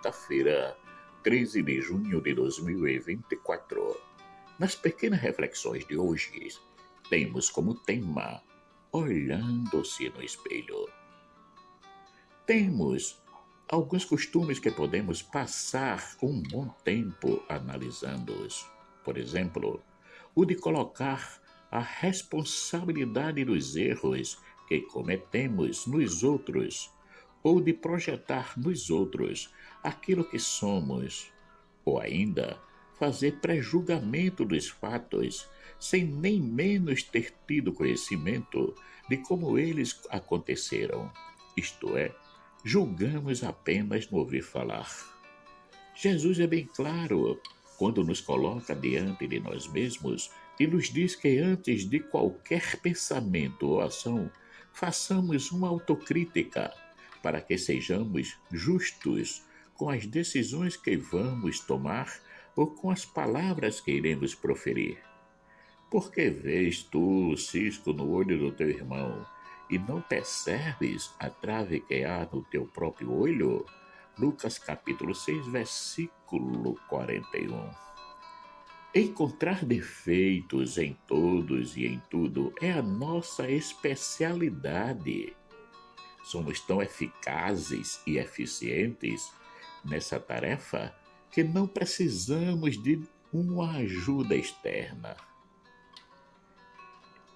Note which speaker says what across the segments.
Speaker 1: quarta-feira, 13 de junho de 2024. Nas pequenas reflexões de hoje, temos como tema Olhando-se no espelho. Temos alguns costumes que podemos passar um bom tempo analisando-os. Por exemplo, o de colocar a responsabilidade dos erros que cometemos nos outros, ou de projetar nos outros aquilo que somos, ou ainda fazer pré-julgamento dos fatos sem nem menos ter tido conhecimento de como eles aconteceram. Isto é, julgamos apenas no ouvir falar. Jesus é bem claro quando nos coloca diante de nós mesmos e nos diz que antes de qualquer pensamento ou ação, façamos uma autocrítica para que sejamos justos com as decisões que vamos tomar ou com as palavras que iremos proferir. Porque vês tu o cisco no olho do teu irmão e não percebes a trave que há no teu próprio olho? Lucas capítulo 6, versículo 41. Encontrar defeitos em todos e em tudo é a nossa especialidade. Somos tão eficazes e eficientes nessa tarefa que não precisamos de uma ajuda externa.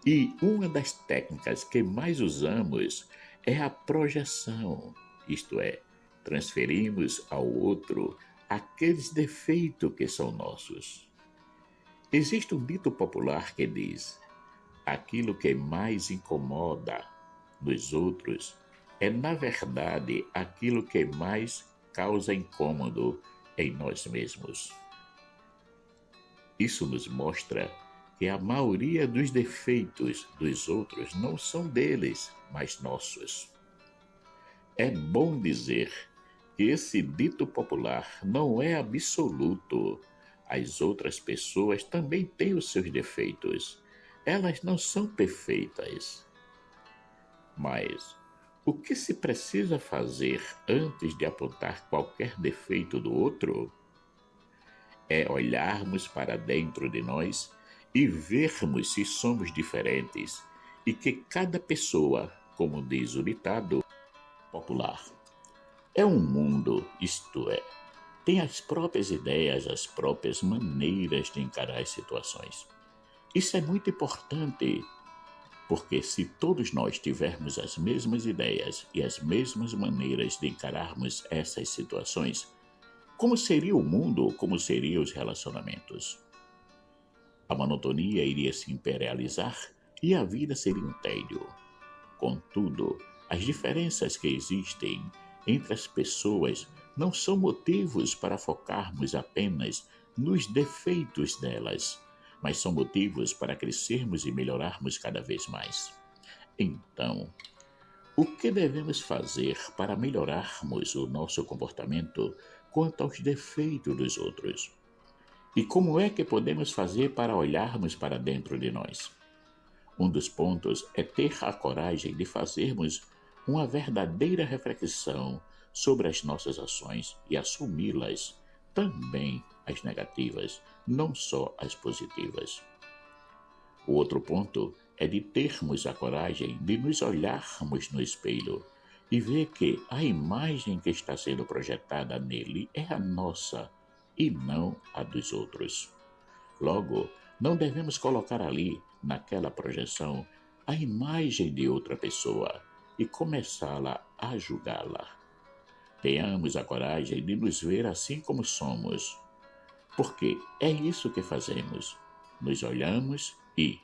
Speaker 1: E uma das técnicas que mais usamos é a projeção, isto é, transferimos ao outro aqueles defeitos que são nossos. Existe um dito popular que diz: aquilo que mais incomoda nos outros é, na verdade, aquilo que mais causa incômodo em nós mesmos. Isso nos mostra que a maioria dos defeitos dos outros não são deles, mas nossos. É bom dizer que esse dito popular não é absoluto. As outras pessoas também têm os seus defeitos. Elas não são perfeitas. Mas o que se precisa fazer antes de apontar qualquer defeito do outro? É olharmos para dentro de nós e vermos se somos diferentes e que cada pessoa, como diz o ditado popular, é um mundo, isto é, tem as próprias ideias, as próprias maneiras de encarar as situações. Isso é muito importante, porque se todos nós tivermos as mesmas ideias e as mesmas maneiras de encararmos essas situações, como seria o mundo, como seriam os relacionamentos? A monotonia iria se imperializar e a vida seria um tédio. Contudo, as diferenças que existem entre as pessoas não são motivos para focarmos apenas nos defeitos delas, mas são motivos para crescermos e melhorarmos cada vez mais. Então, o que devemos fazer para melhorarmos o nosso comportamento quanto aos defeitos dos outros? E como é que podemos fazer para olharmos para dentro de nós? Um dos pontos é ter a coragem de fazermos uma verdadeira reflexão sobre as nossas ações e assumi-las, também as negativas, não só as positivas. O outro ponto é de termos a coragem de nos olharmos no espelho e ver que a imagem que está sendo projetada nele é a nossa e não a dos outros. Logo, não devemos colocar ali, naquela projeção, a imagem de outra pessoa e começá-la a julgá-la. Tenhamos a coragem de nos ver assim como somos, porque é isso que fazemos. Nos olhamos e,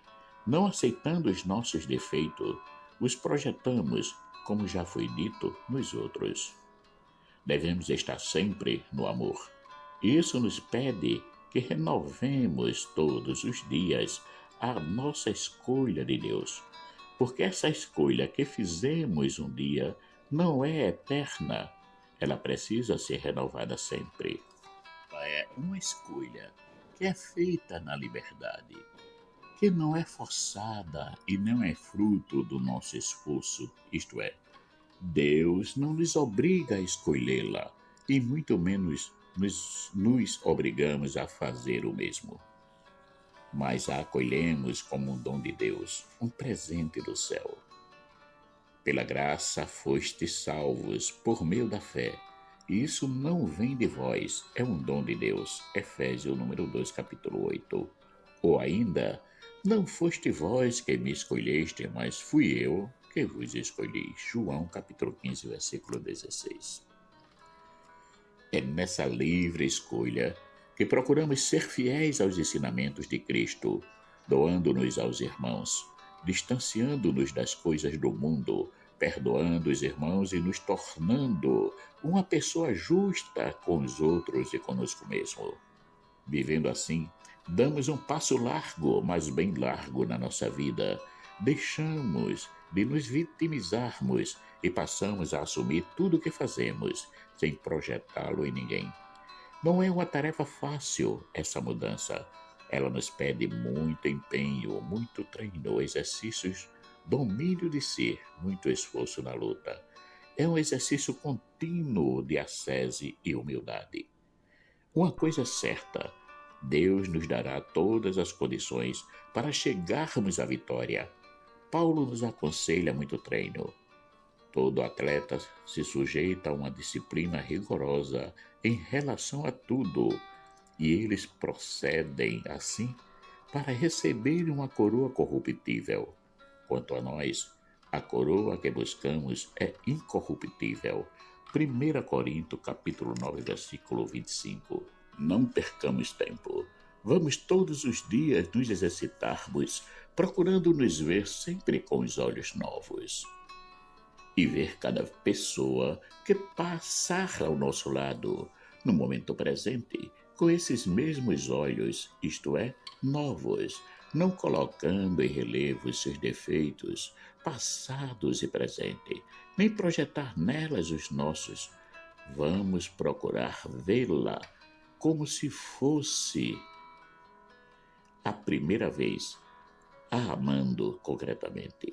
Speaker 1: não aceitando os nossos defeitos, os projetamos, como já foi dito, nos outros. Devemos estar sempre no amor. Isso nos pede que renovemos todos os dias a nossa escolha de Deus, porque essa escolha que fizemos um dia não é eterna, ela precisa ser renovada sempre. É uma escolha que é feita na liberdade, que não é forçada e não é fruto do nosso esforço, isto é, Deus não nos obriga a escolhê-la, e muito menos nos obrigamos a fazer o mesmo, mas a acolhemos como um dom de Deus, um presente do céu. Pela graça fostes salvos por meio da fé. E isso não vem de vós, é um dom de Deus. Efésios número 2, capítulo 8. Ou ainda, não foste vós que me escolheste, mas fui eu que vos escolhi. João capítulo 15, versículo 16. É nessa livre escolha que procuramos ser fiéis aos ensinamentos de Cristo, doando-nos aos irmãos, distanciando-nos das coisas do mundo, perdoando os irmãos e nos tornando uma pessoa justa com os outros e conosco mesmo. Vivendo assim, damos um passo largo, mas bem largo na nossa vida. Deixamos de nos vitimizarmos e passamos a assumir tudo o que fazemos, sem projetá-lo em ninguém. Não é uma tarefa fácil essa mudança. Ela nos pede muito empenho, muito treino, exercícios, domínio de si, muito esforço na luta. É um exercício contínuo de ascese e humildade. Uma coisa é certa, Deus nos dará todas as condições para chegarmos à vitória. Paulo nos aconselha muito treino. Todo atleta se sujeita a uma disciplina rigorosa em relação a tudo, e eles procedem assim para receberem uma coroa corruptível. Quanto a nós, a coroa que buscamos é incorruptível. 1 Coríntios capítulo 9, versículo 25. Não percamos tempo. Vamos todos os dias nos exercitarmos, procurando nos ver sempre com os olhos novos. E ver cada pessoa que passar ao nosso lado, no momento presente, com esses mesmos olhos, isto é, novos, não colocando em relevo seus defeitos, passados e presente, nem projetar nelas os nossos. Vamos procurar vê-la como se fosse a primeira vez, a amando concretamente.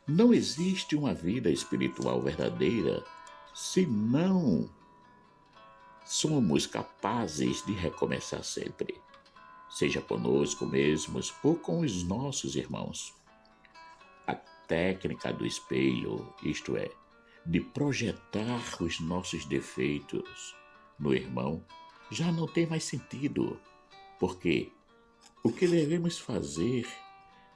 Speaker 1: Não existe uma vida espiritual verdadeira se não somos capazes de recomeçar sempre, seja conosco mesmos ou com os nossos irmãos. A técnica do espelho, isto é, de projetar os nossos defeitos no irmão, já não tem mais sentido, porque o que devemos fazer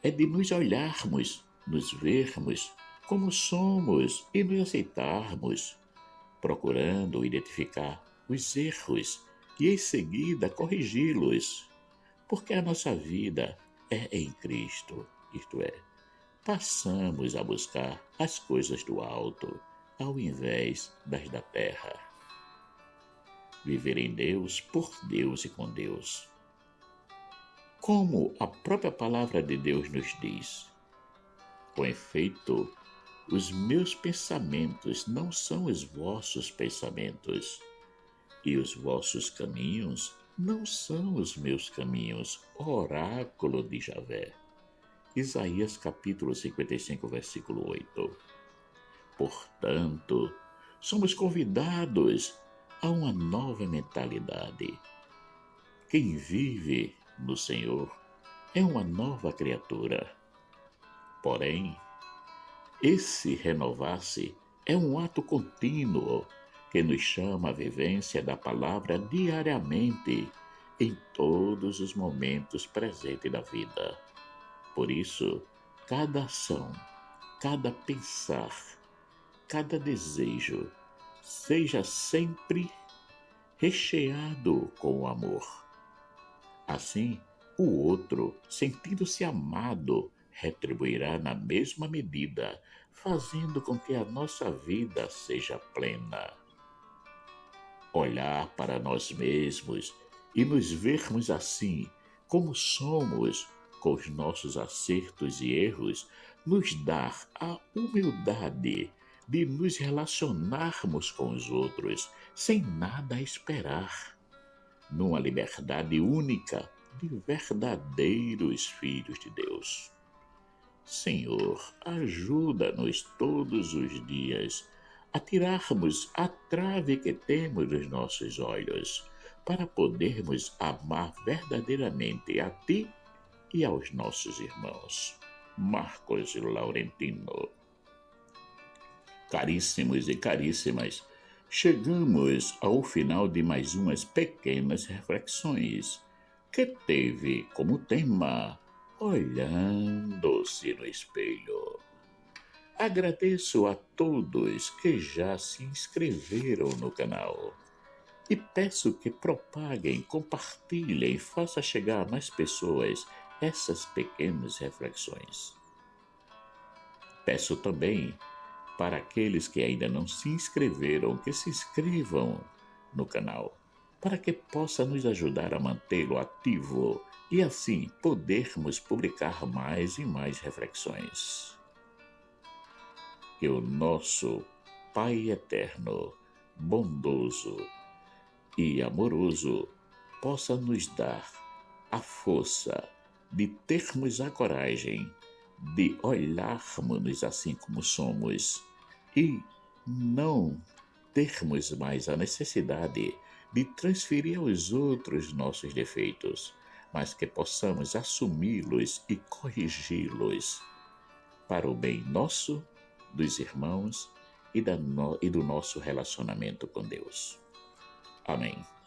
Speaker 1: é de nos olharmos, nos vermos como somos e nos aceitarmos, procurando identificar os erros e em seguida corrigi-los, porque a nossa vida é em Cristo, isto é, passamos a buscar as coisas do alto ao invés das da terra. Viver em Deus, por Deus e com Deus. Como a própria palavra de Deus nos diz, com efeito, os meus pensamentos não são os vossos pensamentos, e os vossos caminhos não são os meus caminhos, oráculo de Javé. Isaías capítulo 55, versículo 8. Portanto, somos convidados a uma nova mentalidade. Quem vive no Senhor é uma nova criatura. Porém, esse renovar-se é um ato contínuo que nos chama à vivência da palavra diariamente, em todos os momentos presentes da vida. Por isso, cada ação, cada pensar, cada desejo, seja sempre recheado com o amor. Assim, o outro, sentindo-se amado, retribuirá na mesma medida, fazendo com que a nossa vida seja plena. Olhar para nós mesmos e nos vermos assim, como somos, com os nossos acertos e erros, nos dá a humildade de nos relacionarmos com os outros sem nada a esperar, numa liberdade única de verdadeiros filhos de Deus. Senhor, ajuda-nos todos os dias a tirarmos a trave que temos nos nossos olhos, para podermos amar verdadeiramente a Ti e aos nossos irmãos. Marcos Laurentino. Caríssimos e caríssimas, chegamos ao final de mais umas pequenas reflexões, que teve como tema Olhando-se no Espelho. Agradeço a todos que já se inscreveram no canal e peço que propaguem, compartilhem e façam chegar a mais pessoas essas pequenas reflexões. Peço também para aqueles que ainda não se inscreveram que se inscrevam no canal, para que possa nos ajudar a mantê-lo ativo e assim podermos publicar mais e mais reflexões. Que o nosso Pai Eterno, bondoso e amoroso possa nos dar a força de termos a coragem de olharmos-nos assim como somos e não termos mais a necessidade de transferir aos outros nossos defeitos, mas que possamos assumi-los e corrigi-los para o bem nosso, dos irmãos e do nosso relacionamento com Deus. Amém.